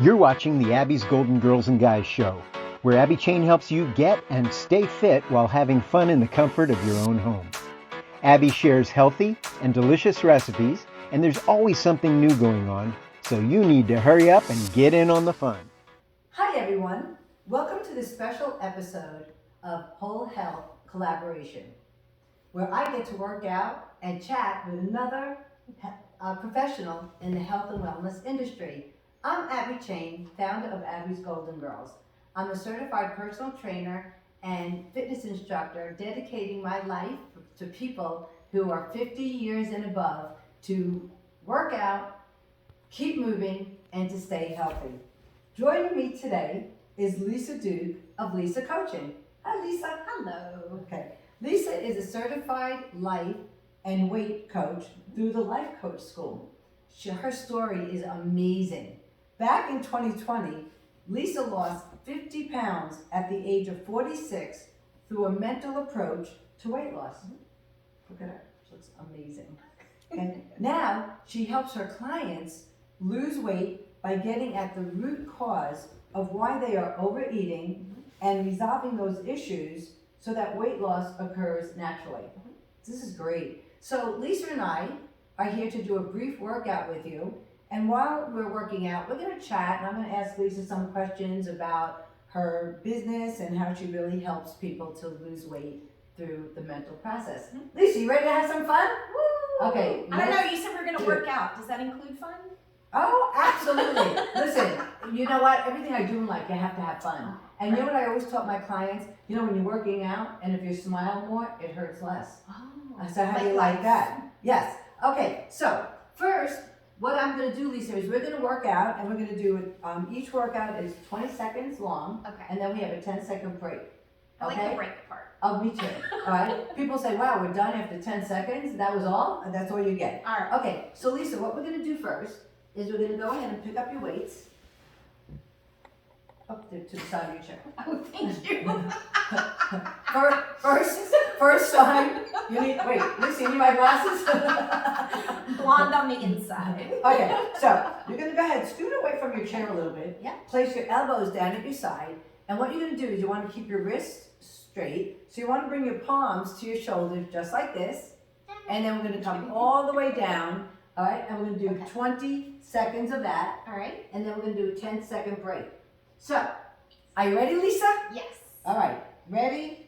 You're watching the Abby's Golden Girls and Guys show, where Abbe Chane helps you get and stay fit while having fun in the comfort of your own home. Abby shares healthy and delicious recipes, and there's always something new going on, so you need to hurry up and get in on the fun. Hi everyone, welcome to this special episode of Whole Health Collaboration, where I get to work out and chat with another professional in the health and wellness industry. I'm Abbe Chane, founder of Abbe's Golden Girls. I'm a certified personal trainer and fitness instructor dedicating my life to people who are 50 years and above to work out, keep moving, and to stay healthy. Joining me today is Lisa Duke of Lisa Coaching. Hi Lisa. Hello. Okay. Lisa is a certified life and weight coach through the Life Coach School. Her story is amazing. Back in 2020, Lisa lost 50 pounds at the age of 46 through a mental approach to weight loss. Look at her, she looks amazing. And now she helps her clients lose weight by getting at the root cause of why they are overeating and resolving those issues so that weight loss occurs naturally. This is great. So Lisa and I are here to do a brief workout with you. And while we're working out, we're going to chat, and I'm going to ask Lisa some questions about her business and how she really helps people to lose weight through the mental process. Lisa, you ready to have some fun? Woo! Okay. I don't know, you said we're going to work out. Does that include fun? Oh, absolutely. Listen, you know what? Everything I do in life, you have to have fun. And you know what I always taught my clients? You know, when you're working out, and if you smile more, it hurts less. Oh. So how do you like that? Yes. Okay, so first, what I'm going to do, Lisa, is we're going to work out, and we're going to do it, each workout is 20 seconds long, Okay. and then we have a 10-second break. I like the break part. Oh, me too. All right. People say, wow, we're done after 10 seconds. That was all? And that's all you get. All right. Okay, so Lisa, what we're going to do first is we're going to go ahead and pick up your weights. Up there to the side of your chair. Oh, thank you. First time, you need, wait, Lisa, you need my glasses? Blonde on the inside. Okay, so you're going to go ahead, scoot away from your chair a little bit. Yeah. Place your elbows down at your side. And what you're going to do is you want to keep your wrists straight. So you want to bring your palms to your shoulders just like this. And then we're going to come all the way down. All right, and we're going to do 20 seconds of that. All right. And then we're going to do a 10-second break. So, are you ready, Lisa? Yes. All right, ready?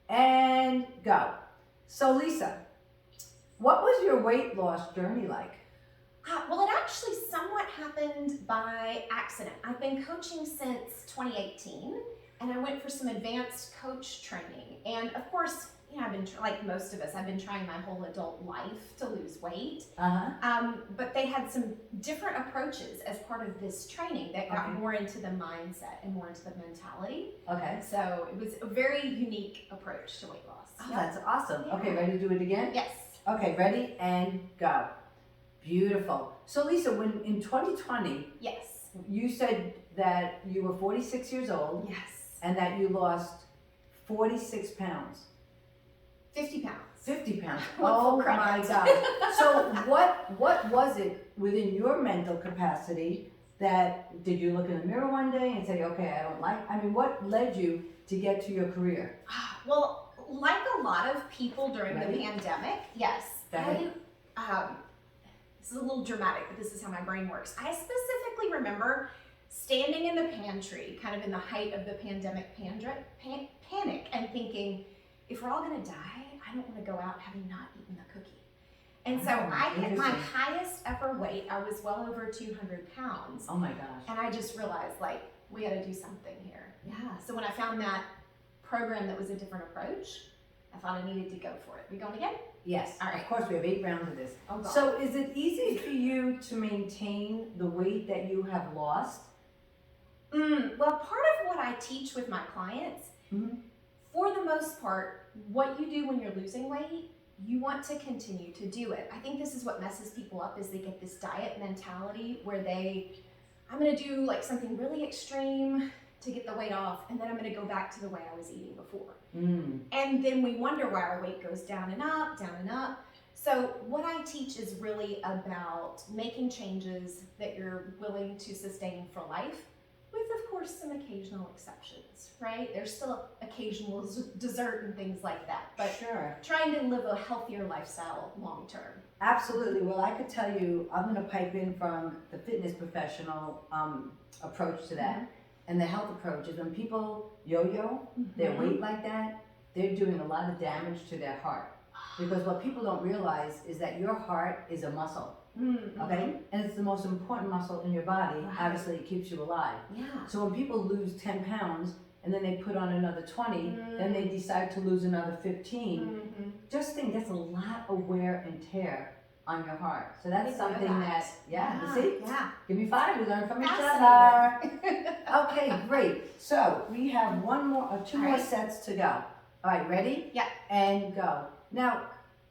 And go. So, Lisa, what was your weight loss journey like? Well, it actually somewhat happened by accident. I've been coaching since 2018, and I went for some advanced coach training. And of course, you know, I've been, like most of us, I've been trying my whole adult life to lose weight. But they had some different approaches as part of this training that got more into the mindset and more into the mentality. Okay. So it was a very unique approach to weight loss. Oh, that's awesome. Yeah. Okay, ready to do it again? Yes. Okay, ready and go. Beautiful. So Lisa, when in 2020, Yes. you said that you were 46 years old. Yes. And that you lost 46 pounds. 50 pounds. 50 pounds. Well, Oh full my credit. God. So what was it within your mental capacity that, did you look in the mirror one day and say, okay, I don't like, I mean, what led you to get to your career? Well, like a lot of people during the pandemic, yes. Go ahead. This is a little dramatic, but this is how my brain works. I specifically remember standing in the pantry, kind of in the height of the pandemic panic, and thinking, if we're all gonna die, I don't wanna go out having not eaten a cookie. And so I hit my highest ever weight. I was well over 200 pounds. Oh my gosh. And I just realized, like, we gotta do something here. Yeah, so when I found that program that was a different approach, I thought I needed to go for it. We going again? Yes. All right. Of course, we have 8 rounds of this. Oh, God. So is it easy for you to maintain the weight that you have lost? Well, part of what I teach with my clients, for the most part, what you do when you're losing weight, you want to continue to do it. I think this is what messes people up, is they get this diet mentality where I'm going to do like something really extreme to get the weight off, and then I'm going to go back to the way I was eating before. And then we wonder why our weight goes down and up, down and up. So what I teach is really about making changes that you're willing to sustain for life, with of course some occasional exceptions, right? There's still occasional dessert and things like that, but Sure. trying to live a healthier lifestyle long term. Absolutely. Well, I could tell you, I'm going to pipe in from the fitness professional approach to that. And the health approach is when people yo-yo their weight like that, they're doing a lot of damage to their heart. Because what people don't realize is that your heart is a muscle, okay? And it's the most important muscle in your body. Right. Obviously, it keeps you alive. Yeah. So when people lose 10 pounds and then they put on another 20, then they decide to lose another 15, just think that's a lot of wear and tear on your heart. So that's something that, you see? Yeah. Give me 5, we learn from each Fascinating. other. Okay, great. So we have two more right. sets to go. All right, ready? Yeah. And go. Now,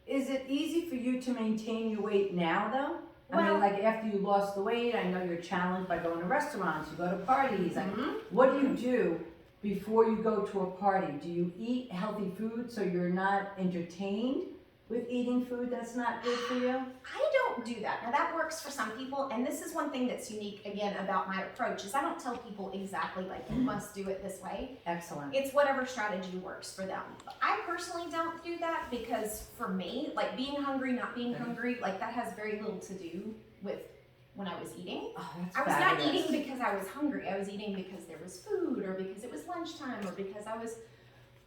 is it easy for you to maintain your weight now, though? I mean, Well- like after you lost the weight, I know you're challenged by going to restaurants, you go to parties. Like, what do you do before you go to a party? Do you eat healthy food so you're not entertained with eating food that's not good for you? I don't do that. Now that works for some people, and this is one thing that's unique again about my approach is I don't tell people exactly like you must do it this way. Excellent. It's whatever strategy works for them. I personally don't do that because for me, like being hungry, not being hungry, like that has very little to do with when I was eating. Oh, that's I was fabulous. not eating because I was hungry. I was eating because there was food or because it was lunchtime or because I was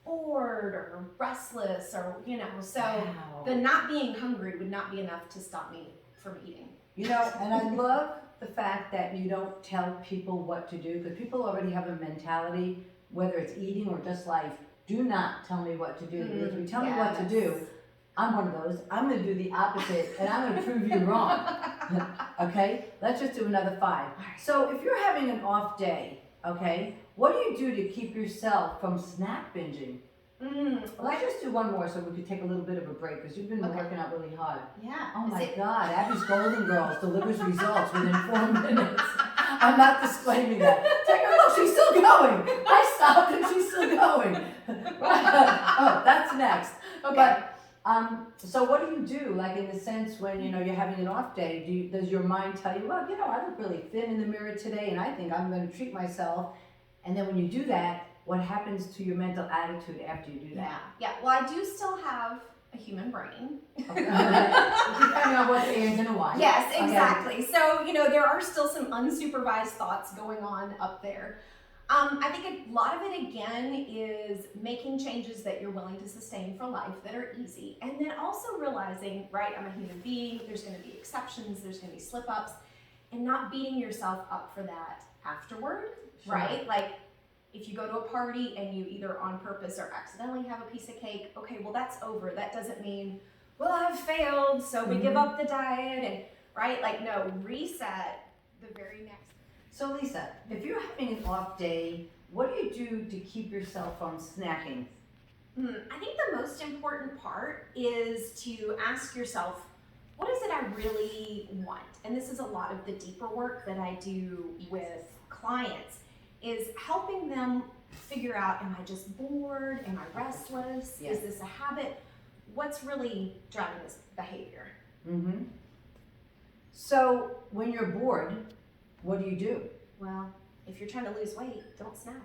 bored or restless or, so Wow. the not being hungry would not be enough to stop me from eating. You know, and I love the fact that you don't tell people what to do, because people already have a mentality, whether it's eating or just life, do not tell me what to do. Because if you tell me what to do, I'm one of those. I'm going to do the opposite, and I'm going to prove you wrong. Okay? Let's just do another 5. So if you're having an off day, okay, what do you do to keep yourself from snack binging? Let's just do one more so we could take a little bit of a break, because you've been working out really hard. Yeah. Oh my God, Abby's Golden Girls delivers results within 4 minutes. I'm not disclaiming that. Take a look, she's still going. I stopped and she's still going. Oh, that's next. Okay. But, so what do you do, like in the sense when, you're having an off day, does your mind tell you, well, I look really thin in the mirror today and I think I'm going to treat myself. And then when you do that, what happens to your mental attitude after you do that? Yeah. Well, I do still have a human brain. Depending on what age and why. Yes, Okay. exactly. So, there are still some unsupervised thoughts going on up there. I think a lot of it, again, is making changes that you're willing to sustain for life that are easy. And then also realizing, right, I'm a human being, there's going to be exceptions, there's going to be slip-ups, and not beating yourself up for that afterward, Sure. right? Like, if you go to a party and you either on purpose or accidentally have a piece of cake, okay, well, that's over. That doesn't mean, well, I've failed, so we give up the diet, and, right? Like, no, reset the very next. So Lisa, if you're having an off day, what do you do to keep yourself from snacking? I think the most important part is to ask yourself, what is it I really want? And this is a lot of the deeper work that I do with clients, is helping them figure out, am I just bored? Am I restless? Yes. Is this a habit? What's really driving this behavior? So when you're bored, what do you do? Well, if you're trying to lose weight, don't snack.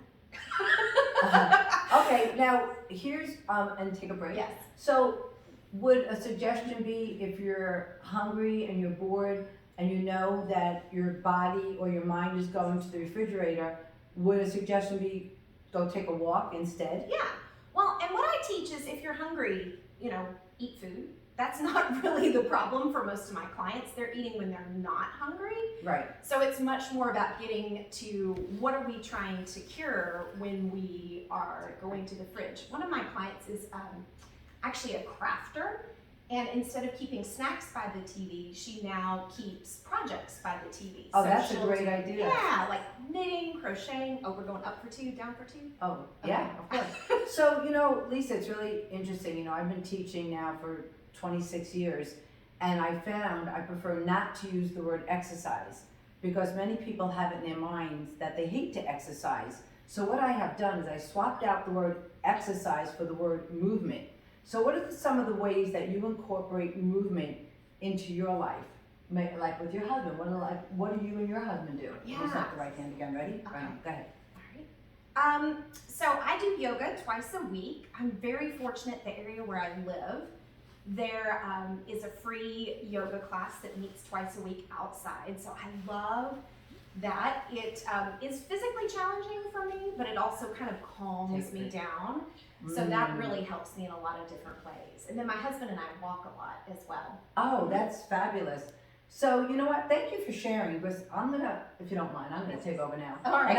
Okay, now here's, and take a break. Yes. So would a suggestion be, if you're hungry and you're bored and you know that your body or your mind is going to the refrigerator, would a suggestion be go take a walk instead? Yeah. Well, and what I teach is if you're hungry, eat food. That's not really the problem for most of my clients. They're eating when they're not hungry. Right. So it's much more about getting to what are we trying to cure when we are going to the fridge. One of my clients is actually a crafter, and instead of keeping snacks by the TV, she now keeps projects by the TV. Oh, So that's a she'll great do- idea. Yeah, like knitting, crocheting. Oh, we're going up for 2, down for 2? Oh, yeah, of course. So, Lisa, it's really interesting. I've been teaching now for 26 years, and I found I prefer not to use the word exercise, because many people have it in their minds that they hate to exercise. So what I have done is I swapped out the word exercise for the word movement. So what are some of the ways that you incorporate movement into your life? Like with your husband, what do you and your husband do? Yeah. We'll start the right hand again, ready? Okay. Right, go ahead. All right. So I do yoga twice a week. I'm very fortunate the area where I live, there is a free yoga class that meets twice a week outside. So I love that. It is physically challenging for me, but it also kind of calms me down. So that really helps me in a lot of different ways. And then my husband and I walk a lot as well. Oh, that's fabulous. So you know what? Thank you for sharing. Because I'm gonna, if you don't mind, I'm gonna take over now. All right.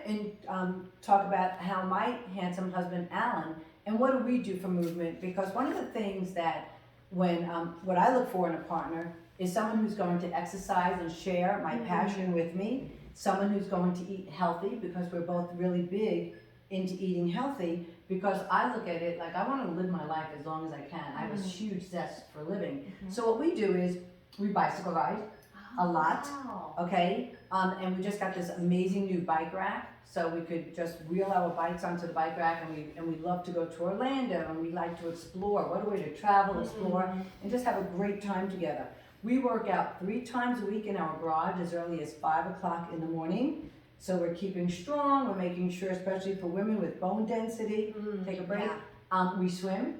And I'm gonna talk about how my handsome husband Alan and what do we do for movement? Because one of the things that when what I look for in a partner is someone who's going to exercise and share my passion with me. Someone who's going to eat healthy, because we're both really big into eating healthy. Because I look at it like I want to live my life as long as I can. I have a huge zest for living. So what we do is we bicycle ride a lot, okay? And we just got this amazing new bike rack, so we could just wheel our bikes onto the bike rack, and we love to go to Orlando, and we like to explore. What a way to travel, explore, and just have a great time together. We work out 3 times a week in our garage as early as 5 o'clock in the morning. So we're keeping strong, we're making sure, especially for women with bone density, take a break. We swim,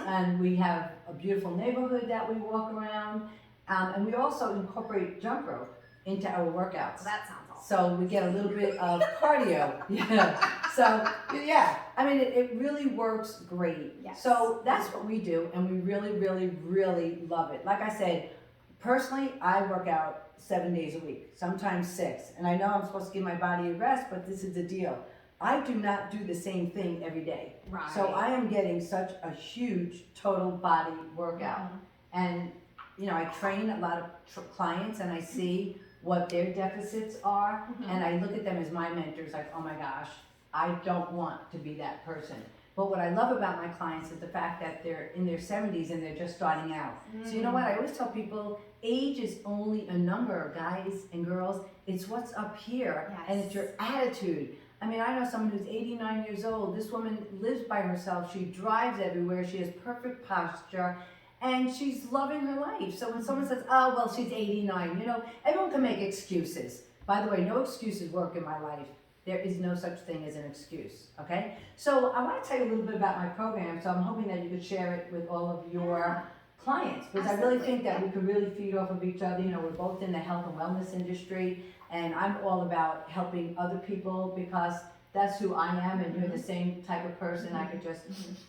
and we have a beautiful neighborhood that we walk around. And we also incorporate jump rope into our workouts. Well, that sounds awesome. So we get a little bit of cardio. Yeah. So yeah, I mean, it really works great. Yes. So that's what we do, and we really, really, really love it. Like I said, personally, I work out 7 days a week, sometimes 6. And I know I'm supposed to give my body a rest, but this is the deal. I do not do the same thing every day. Right. So I am getting such a huge total body workout. And you know, I train a lot of clients, and I see what their deficits are, and I look at them as my mentors, like, oh my gosh, I don't want to be that person. But what I love about my clients is the fact that they're in their 70s and they're just starting out. So you know what, I always tell people, age is only a number, guys and girls. It's what's up here, and it's your attitude. I mean, I know someone who's 89 years old. This woman lives by herself. She drives everywhere. She has perfect posture. And she's loving her life. So when someone says, oh, well, she's 89, you know, everyone can make excuses. By the way, no excuses work in my life. There is no such thing as an excuse, okay? So I want to tell you a little bit about my program, so I'm hoping that you could share it with all of your clients, because I really think that we could really feed off of each other. You know, we're both in the health and wellness industry, and I'm all about helping other people because that's who I am, and you're the same type of person. I could just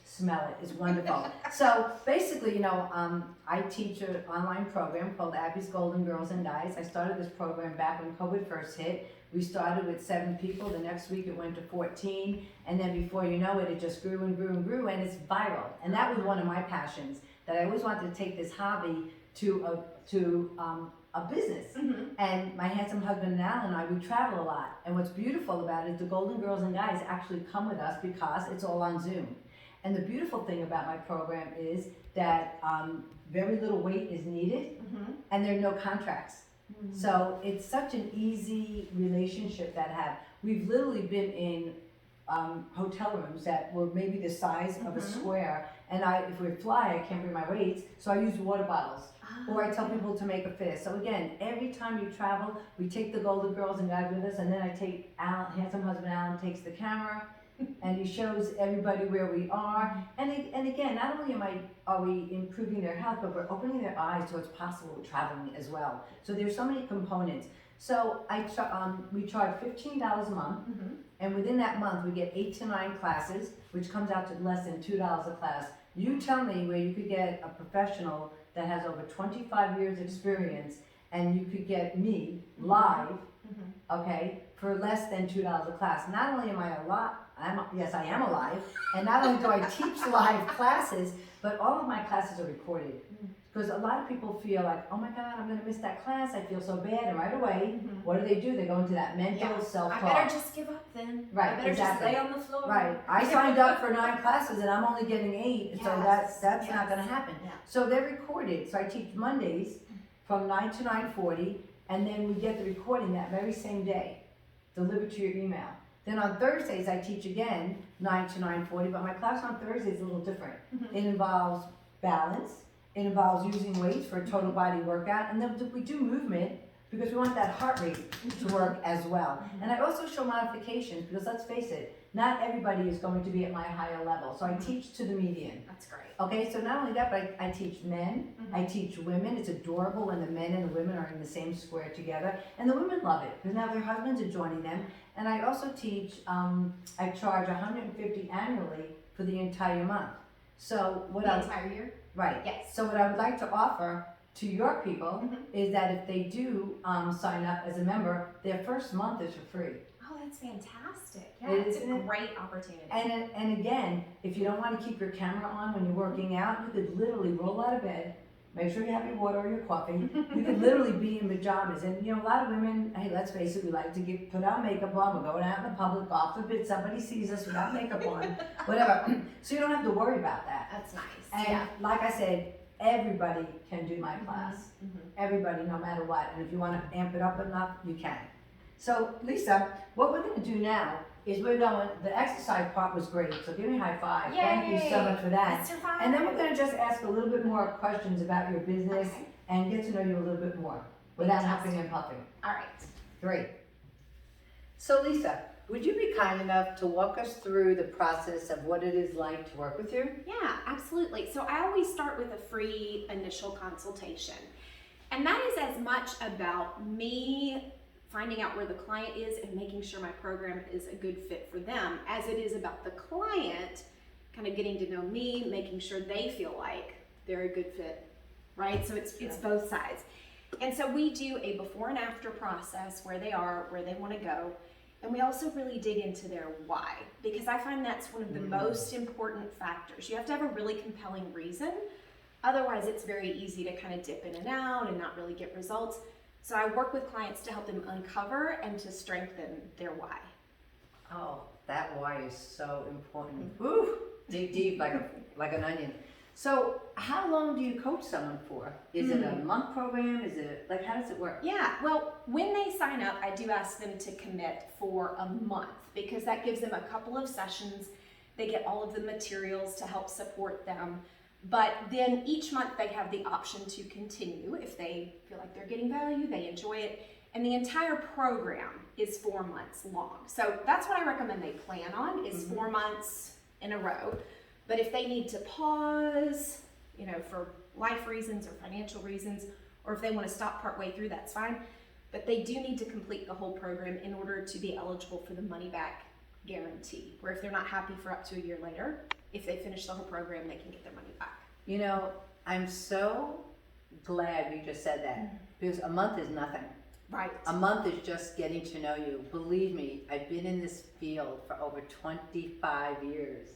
smell it. It's wonderful. So basically, you know, I teach an online program called Abbe's Golden Girls and Guys. I started this program back when COVID first hit. We started with 7 people. The next week it went to 14. And then before you know it, it just grew and grew and grew, and it's viral. And that was one of my passions, that I always wanted to take this hobby to a business. And my handsome husband Al and I, we travel a lot. And what's beautiful about it is the Golden Girls and Guys actually come with us because it's all on Zoom. And the beautiful thing about my program is that very little weight is needed, and there are no contracts. So it's such an easy relationship that I have. We've literally been in hotel rooms that were maybe the size of a square, and if we fly, I can't bring my weights, so I use water bottles. Or I tell people to make a fist. So again, every time you travel, we take the Golden Girls and Guys with us, and then I take Alan, handsome husband Alan takes the camera, and he shows everybody where we are. And again, not only are we improving their health, but we're opening their eyes to what's possible with traveling as well. So there's so many components. So we charge $15 a month, and within that month we get 8 to 9 classes, which comes out to less than $2 a class. You tell me where you could get a professional that has over 25 years experience, and you could get me live, okay, for less than $2 a class. Not only am I yes, I am alive, and not only do I teach live classes, but all of my classes are recorded. Because a lot of people feel like, oh my God, I'm gonna miss that class, I feel so bad, and right away, what do? They go into that mental self-talk. I better just give up then. Right, I better just lay on the floor. Right, I signed up for 9 classes and I'm only getting 8, so that's not gonna happen. So they're recorded, so I teach Mondays from 9 to 9:40, and then we get the recording that very same day, delivered to your email. Then on Thursdays, I teach again, 9 to 9:40, but my class on Thursday is a little different. It involves balance, it involves using weights for a total body workout, and then we do movement because we want that heart rate to work as well. And I also show modifications because let's face it, not everybody is going to be at my higher level. So I teach to the median. That's great. Okay, so not only that, but I teach men, I teach women. It's adorable when the men and the women are in the same square together. And the women love it because now their husbands are joining them. And I also teach, I charge $150 annually for the entire month. So what The entire year? Right. Yes. So what I would like to offer to your people is that if they do sign up as a member, their first month is for free. Oh, that's fantastic. Yeah, It it's is, a isn't it? great opportunity. And again, if you don't want to keep your camera on when you're working out, you could literally roll out of bed, make sure you have your water or your coffee. You could literally be in pajamas. And you know, a lot of women, hey, let's face it, we like to put our makeup on, we're going out in the public, God forbid somebody sees us without makeup on, whatever. So you don't have to worry about that. That's nice. And Yeah. like I said, everybody can do my class. Everybody, no matter what. And if you want to amp it up enough, you can. So Lisa, what we're going to do now is the exercise part was great. So give me a high five. Thank you so much for that. Mr. Fine. And then we're going to just ask a little bit more questions about your business Okay. and get to know you a little bit more without Fantastic. huffing and puffing. All right. Great. So Lisa, would you be kind enough to walk us through the process of what it is like to work with you? Yeah, absolutely. So I always start with a free initial consultation. And that is as much about me finding out where the client is and making sure my program is a good fit for them, as it is about the client kind of getting to know me, making sure they feel like they're a good fit, right? So it's both sides. And so we do a before and after process, where they are, where they want to go. And we also really dig into their why, because I find that's one of the most important factors. You have to have a really compelling reason. Otherwise, it's very easy to kind of dip in and out and not really get results. So I work with clients to help them uncover and to strengthen their why. Oh, that why is so important. Woo! Dig deep like an onion. So how long do you coach someone for? Is it a month program? Is it like, how does it work? Yeah, well, when they sign up, I do ask them to commit for a month, because that gives them a couple of sessions. They get all of the materials to help support them. But then each month they have the option to continue if they feel like they're getting value, they enjoy it. And the entire program is 4 months long. So that's what I recommend they plan on, is 4 months in a row. But if they need to pause, you know, for life reasons or financial reasons, or if they want to stop partway through, that's fine. But they do need to complete the whole program in order to be eligible for the money back guarantee, where if they're not happy for up to a year later, if they finish the whole program, they can get their money back. You know, I'm so glad you just said that, because a month is nothing. Right. A month is just getting to know you. Believe me, I've been in this field for over 25 years,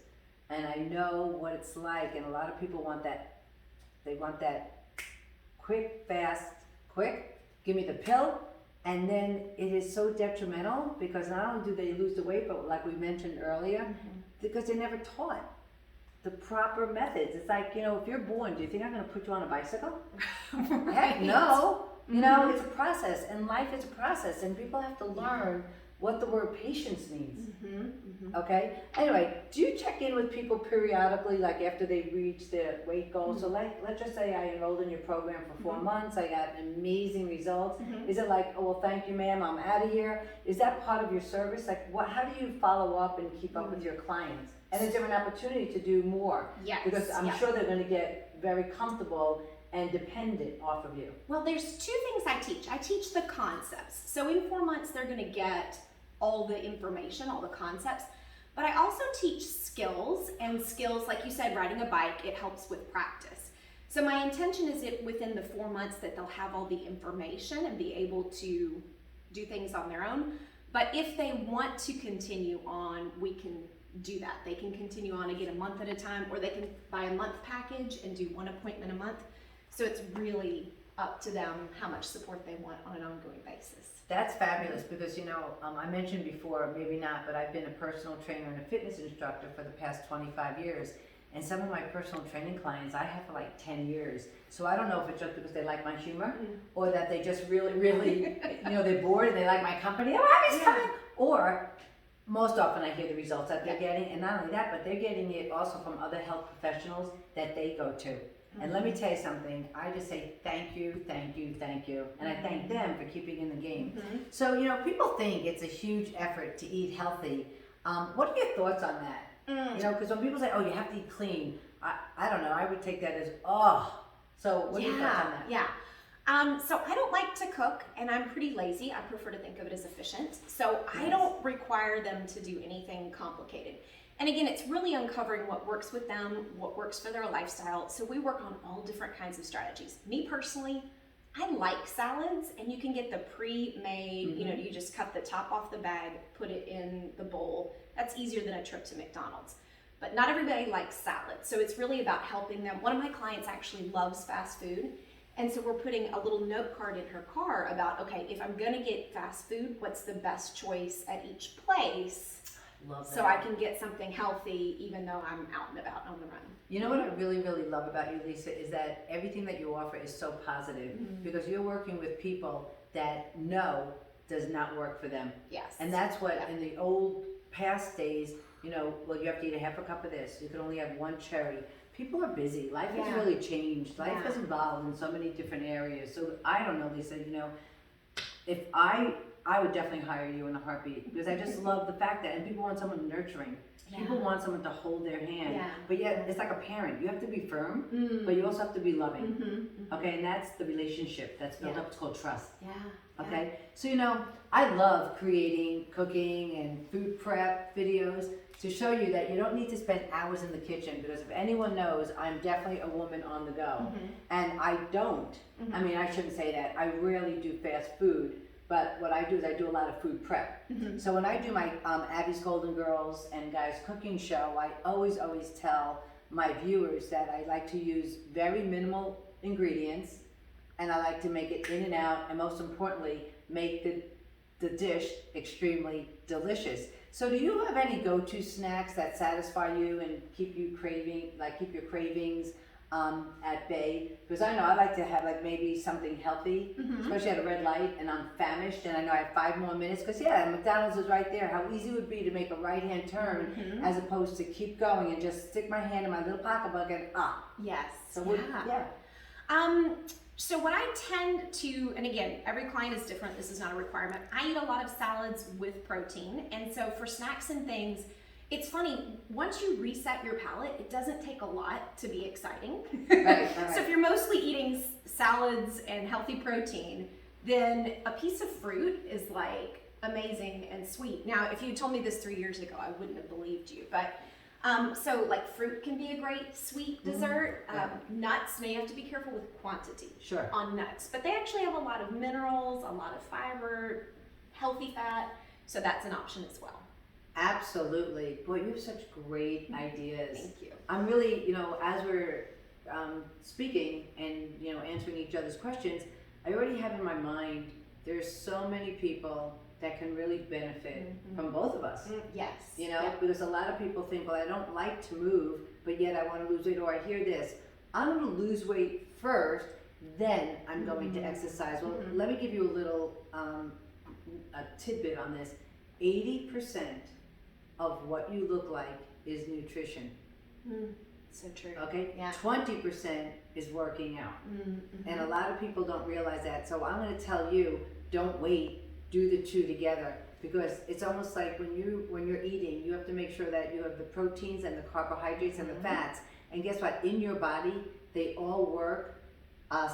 and I know what it's like. And a lot of people want that. They want that quick, fast, quick, give me the pill. And then it is so detrimental, because not only do they lose the weight, but like we mentioned earlier, because they're never taught the proper methods. It's like, you know, if you're born, do you think I'm going to put you on a bicycle? Heck no. You know, it's a process, and life is a process, and people have to learn what the word patience means. Okay? Anyway, do you check in with people periodically, like after they reach their weight goal? So let's just say I enrolled in your program for 4 months, I got amazing results. Is it like, oh, well, thank you, ma'am, I'm out of here? Is that part of your service? Like, how do you follow up and keep up with your clients? And is there an opportunity to do more? Yes. Because I'm sure they're going to get very comfortable and dependent off of you. Well, there's 2 things I teach. I teach the concepts. So in 4 months, they're going to get all the information, all the concepts. But I also teach skills, and skills, like you said, riding a bike, it helps with practice. So my intention is that within the 4 months that they'll have all the information and be able to do things on their own. But if they want to continue on, we can do that. They can continue on again a month at a time, or they can buy a month package and do 1 appointment a month. So it's really up to them how much support they want on an ongoing basis. That's fabulous, because, you know, I mentioned before, maybe not, but I've been a personal trainer and a fitness instructor for the past 25 years. And some of my personal training clients I have for like 10 years. So I don't know if it's just because they like my humor, or that they just really, really, you know, they're bored and they like my company. Oh, Abby's coming. Or most often I hear the results that they're getting, and not only that, but they're getting it also from other health professionals that they go to. And let me tell you something, I just say thank you, thank you, thank you, and I thank them for keeping in the game. So, you know, people think it's a huge effort to eat healthy. What are your thoughts on that? You know, because when people say, oh, you have to eat clean, I don't know, I would take that as, oh. So what are your thoughts on that? Yeah. So I don't like to cook, and I'm pretty lazy. I prefer to think of it as efficient. So I don't require them to do anything complicated. And again, it's really uncovering what works with them, what works for their lifestyle. So we work on all different kinds of strategies. Me personally, I like salads, and you can get the pre-made, you know, you just cut the top off the bag, put it in the bowl. That's easier than a trip to McDonald's. But not everybody likes salad. So it's really about helping them. One of my clients actually loves fast food. And so we're putting a little note card in her car about, okay, if I'm gonna get fast food, what's the best choice at each place? Love that. So I can get something healthy even though I'm out and about on the run. You know what I really, really love about you, Lisa, is that everything that you offer is so positive because you're working with people that no does not work for them. Yes. And that's what in the old past days, you know, well, you have to eat a half a cup of this. You can only have one cherry. People are busy. Life has really changed. Life has evolved in so many different areas. So I don't know, Lisa, you know, if I would definitely hire you in a heartbeat because I just love the fact that, and people want someone nurturing. People want someone to hold their hand. But yet, it's like a parent. You have to be firm, but you also have to be loving. Okay, and that's the relationship that's built up. It's called trust. Okay, so you know, I love creating cooking and food prep videos to show you that you don't need to spend hours in the kitchen because if anyone knows, I'm definitely a woman on the go. And I don't, I mean, I shouldn't say that, I rarely do fast food, but what I do is I do a lot of food prep. So when I do my Abby's Golden Girls and Guys Cooking Show, I always tell my viewers that I like to use very minimal ingredients and I like to make it in and out, and most importantly, make the dish extremely delicious. So do you have any go-to snacks that satisfy you and keep you craving, like keep your cravings at bay? Because I know I like to have like maybe something healthy, especially at a red light and I'm famished and I know I have 5 more minutes because McDonald's is right there. How easy it would be to make a right-hand turn as opposed to keep going and just stick my hand in my little pocketbook and Yes. So So what I tend to, and again, every client is different, this is not a requirement, I eat a lot of salads with protein, and so for snacks and things, it's funny, once you reset your palate, it doesn't take a lot to be exciting. Right. So if you're mostly eating salads and healthy protein, then a piece of fruit is like amazing and sweet. Now, if you told me this 3 years ago, I wouldn't have believed you, but so like fruit can be a great sweet dessert. Nuts, now you have to be careful with quantity on nuts, but they actually have a lot of minerals, a lot of fiber, healthy fat, so that's an option as well. Absolutely. Boy, you have such great ideas. Thank you. I'm really, you know, as we're speaking and, you know, answering each other's questions, I already have in my mind, there's so many people that can really benefit from both of us. Yes. You know, because a lot of people think, well, I don't like to move, but yet I want to lose weight, or I hear this, I'm going to lose weight first, then I'm going to exercise. Well, let me give you a little a tidbit on this. 80% of what you look like is nutrition. So true. Okay? 20% is working out. And a lot of people don't realize that. So I'm going to tell you, don't wait. Do the two together, because it's almost like when you're eating, you have to make sure that you have the proteins and the carbohydrates and the fats, and guess what, in your body they all work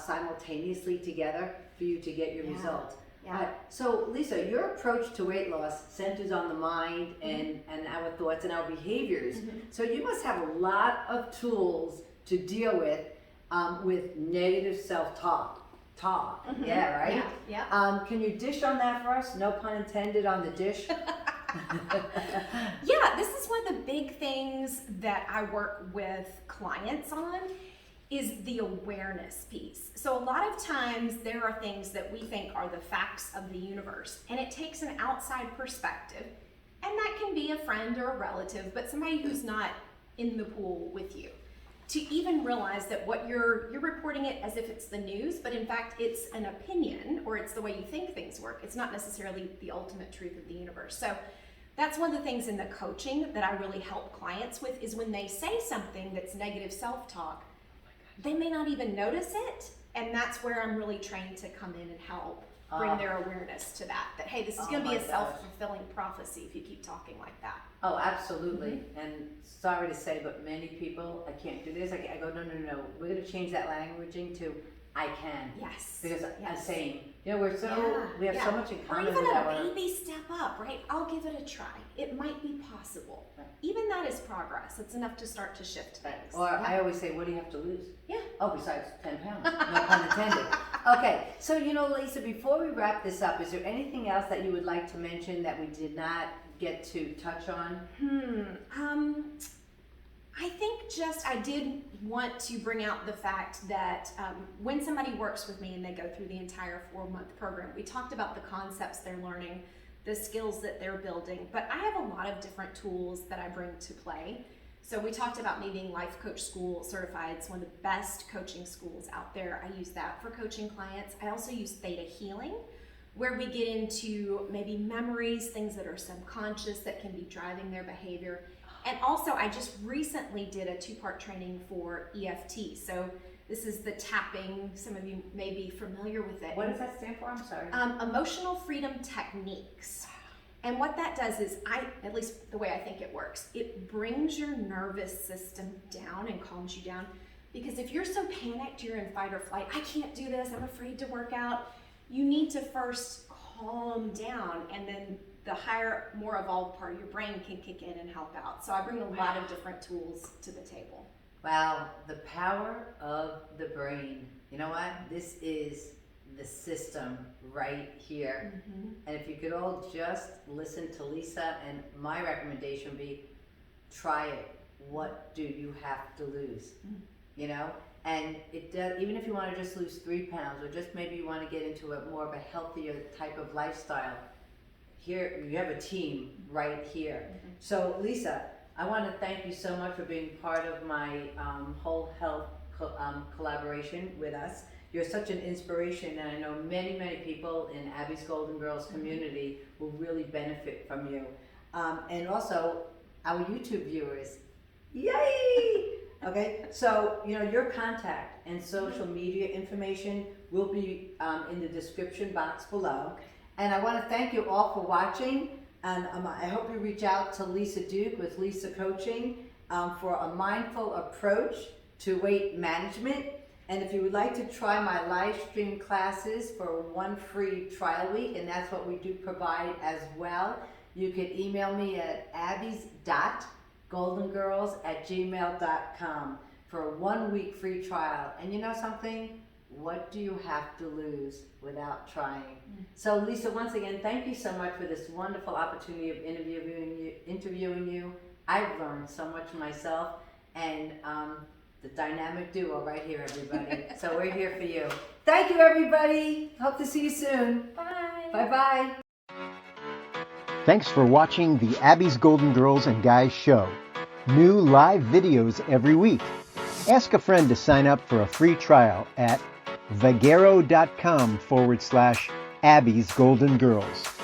simultaneously together for you to get your results. So Lisa, your approach to weight loss centers on the mind and our thoughts and our behaviors. So you must have a lot of tools to deal with negative self-talk. Yeah, right? Can you dish on that for us? No pun intended on the dish. This is one of the big things that I work with clients on is the awareness piece. So a lot of times there are things that we think are the facts of the universe, and it takes an outside perspective, and that can be a friend or a relative, but somebody who's not in the pool with you, to even realize that what you're reporting it as if it's the news, but in fact it's an opinion, or it's the way you think things work. It's not necessarily the ultimate truth of the universe. So That's one of the things in the coaching that I really help clients with, is when they say something that's negative self-talk, they may not even notice it. And that's where I'm really trained to come in and help bring their awareness to that, hey, this is going to be a self-fulfilling prophecy if you keep talking like that. Oh, absolutely. And sorry to say, but many people, I can't do this. I go, no. We're going to change that languaging to I can. Yes. Because I'm yes. saying, we're we have so much in common. Or even with a baby step up, right? I'll give it a try. It might be possible. Right. Even that is progress. It's enough to start to shift things. Or I always say, what do you have to lose? Yeah. Oh, besides 10 pounds. No pun intended. Okay, so Lisa, before we wrap this up, is there anything else that you would like to mention that we did not get to touch on? I think I did want to bring out the fact that when somebody works with me and they go through the entire 4-month program, we talked about the concepts they're learning, the skills that they're building, but I have a lot of different tools that I bring to play. So we talked about me being Life Coach School certified. It's one of the best coaching schools out there. I use that for coaching clients. I also use Theta Healing, where we get into maybe memories, things that are subconscious that can be driving their behavior. And also, I just recently did a 2-part training for EFT. So this is the tapping. Some of you may be familiar with it. What does that stand for? I'm sorry. Emotional freedom techniques. And what that does is, at least the way I think it works, it brings your nervous system down and calms you down. Because if you're so panicked, you're in fight or flight, I can't do this, I'm afraid to work out. You need to first calm down, and then the higher, more evolved part of your brain can kick in and help out. So I bring a lot of different tools to the table. Wow, the power of the brain. You know what? This is the system right here. And if you could all just listen to Lisa, and my recommendation would be, try it. What do you have to lose? And it does, even if you want to just lose 3 pounds, or just maybe you want to get into a more of a healthier type of lifestyle, here you have a team right here. So Lisa, I want to thank you so much for being part of my whole health collaboration with us. You're such an inspiration, and I know many, many people in Abbe's Golden Girls community will really benefit from you. And also our YouTube viewers, yay! Okay, so your contact and social media information will be in the description box below. And I want to thank you all for watching, and I hope you reach out to Lisa Duke with Lisa Coaching for a mindful approach to weight management. And if you would like to try my live stream classes for 1 free trial week, and that's what we do provide as well, you can email me at abby's.goldengirls@gmail.com for a 1-week free trial. And you know something? What do you have to lose without trying? So Lisa, once again, thank you so much for this wonderful opportunity of interviewing you. I've learned so much myself, and the dynamic duo right here, everybody. So we're here for you. Thank you, everybody. Hope to see you soon. Bye. Bye-bye. Thanks for watching the Abbe's Golden Girls and Guys show. New live videos every week. Ask a friend to sign up for a free trial at vagero.com/Abbe's Golden Girls.